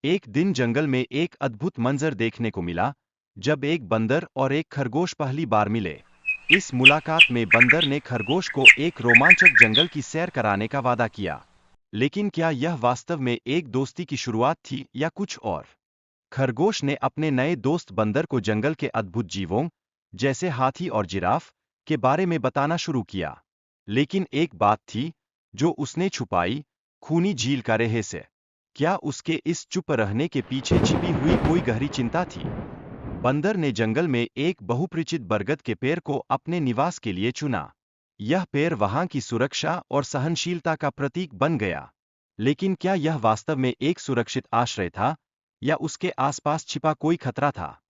एक दिन जंगल में एक अद्भुत मंजर देखने को मिला, जब एक बंदर और एक खरगोश पहली बार मिले। इस मुलाकात में बंदर ने खरगोश को एक रोमांचक जंगल की सैर कराने का वादा किया। लेकिन क्या यह वास्तव में एक दोस्ती की शुरुआत थी या कुछ और? खरगोश ने अपने नए दोस्त बंदर को जंगल के अद्भुत जीवों, जैसे हाथी और जिराफ, के बारे में बताना शुरू किया। लेकिन एक बात थी जो उसने छुपाई, खूनी झील का रहस्य। क्या उसके इस चुप रहने के पीछे छिपी हुई कोई गहरी चिंता थी? बंदर ने जंगल में एक बहुपरिचित बरगद के पेड़ को अपने निवास के लिए चुना। यह पेड़ वहां की सुरक्षा और सहनशीलता का प्रतीक बन गया। लेकिन क्या यह वास्तव में एक सुरक्षित आश्रय था, या उसके आसपास छिपा कोई खतरा था?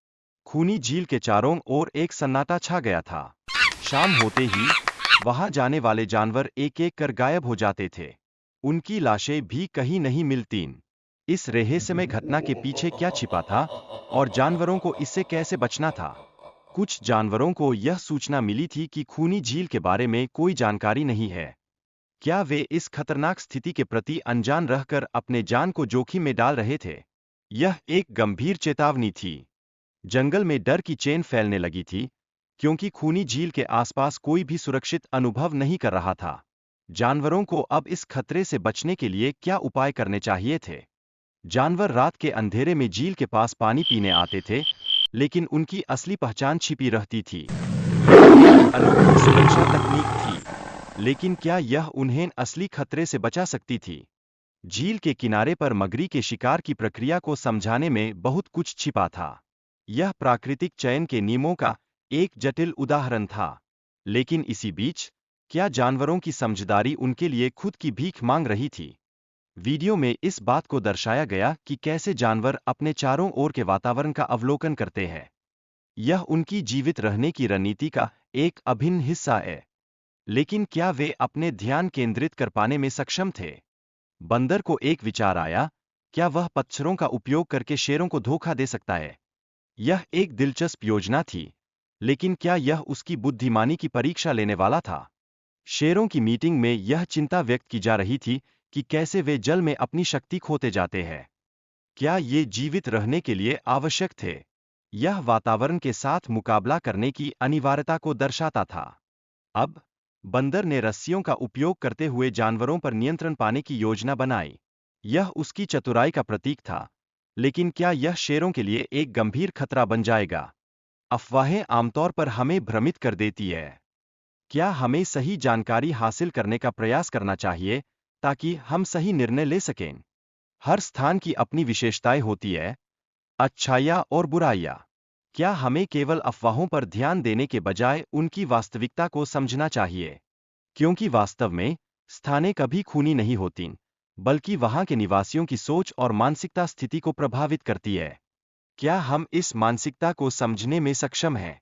खूनी झील के चारों ओर एक सन्नाटा छा गया था। शाम होते ही वहां जाने वाले जानवर एक एक कर गायब हो जाते थे। उनकी लाशें भी कहीं नहीं मिलतीं। इस रहस्यमय घटना के पीछे क्या छिपा था, और जानवरों को इससे कैसे बचना था? कुछ जानवरों को यह सूचना मिली थी कि खूनी झील के बारे में कोई जानकारी नहीं है। क्या वे इस खतरनाक स्थिति के प्रति अनजान रहकर अपने जान को जोखिम में डाल रहे थे? यह एक गंभीर चेतावनी थी। जंगल में डर की चेन फैलने लगी थी, क्योंकि खूनी झील के आसपास कोई भी सुरक्षित अनुभव नहीं कर रहा था। जानवरों को अब इस खतरे से बचने के लिए क्या उपाय करने चाहिए थे? जानवर रात के अंधेरे में झील के पास पानी पीने आते थे, लेकिन उनकी असली पहचान छिपी रहती थी। यह अनोखी सुरक्षा तकनीक थी, लेकिन क्या यह उन्हें असली खतरे से बचा सकती थी? झील के किनारे पर मगरी के शिकार की प्रक्रिया को समझाने में बहुत कुछ छिपा था। यह प्राकृतिक चयन के नियमों का एक जटिल उदाहरण था। लेकिन इसी बीच, क्या जानवरों की समझदारी उनके लिए खुद की भीख मांग रही थी? वीडियो में इस बात को दर्शाया गया कि कैसे जानवर अपने चारों ओर के वातावरण का अवलोकन करते हैं। यह उनकी जीवित रहने की रणनीति का एक अभिन्न हिस्सा है। लेकिन क्या वे अपने ध्यान केंद्रित कर पाने में सक्षम थे? बंदर को एक विचार आया, क्या वह पत्थरों का उपयोग करके शेरों को धोखा दे सकता है? यह एक दिलचस्प योजना थी, लेकिन क्या यह उसकी बुद्धिमानी की परीक्षा लेने वाला था? शेरों की मीटिंग में यह चिंता व्यक्त की जा रही थी कि कैसे वे जल में अपनी शक्ति खोते जाते हैं। क्या ये जीवित रहने के लिए आवश्यक थे? यह वातावरण के साथ मुकाबला करने की अनिवार्यता को दर्शाता था। अब बंदर ने रस्सियों का उपयोग करते हुए जानवरों पर नियंत्रण पाने की योजना बनाई। यह उसकी चतुराई का प्रतीक था, लेकिन क्या यह शेरों के लिए एक गंभीर खतरा बन जाएगा? अफवाहें आमतौर पर हमें भ्रमित कर देती है। क्या हमें सही जानकारी हासिल करने का प्रयास करना चाहिए, ताकि हम सही निर्णय ले सकें? हर स्थान की अपनी विशेषताएं होती है, अच्छाइयाँ और बुराइयाँ। क्या हमें केवल अफवाहों पर ध्यान देने के बजाय उनकी वास्तविकता को समझना चाहिए? क्योंकि वास्तव में स्थानें कभी खूनी नहीं होतीं, बल्कि वहां के निवासियों की सोच और मानसिकता स्थिति को प्रभावित करती है। क्या हम इस मानसिकता को समझने में सक्षम हैं?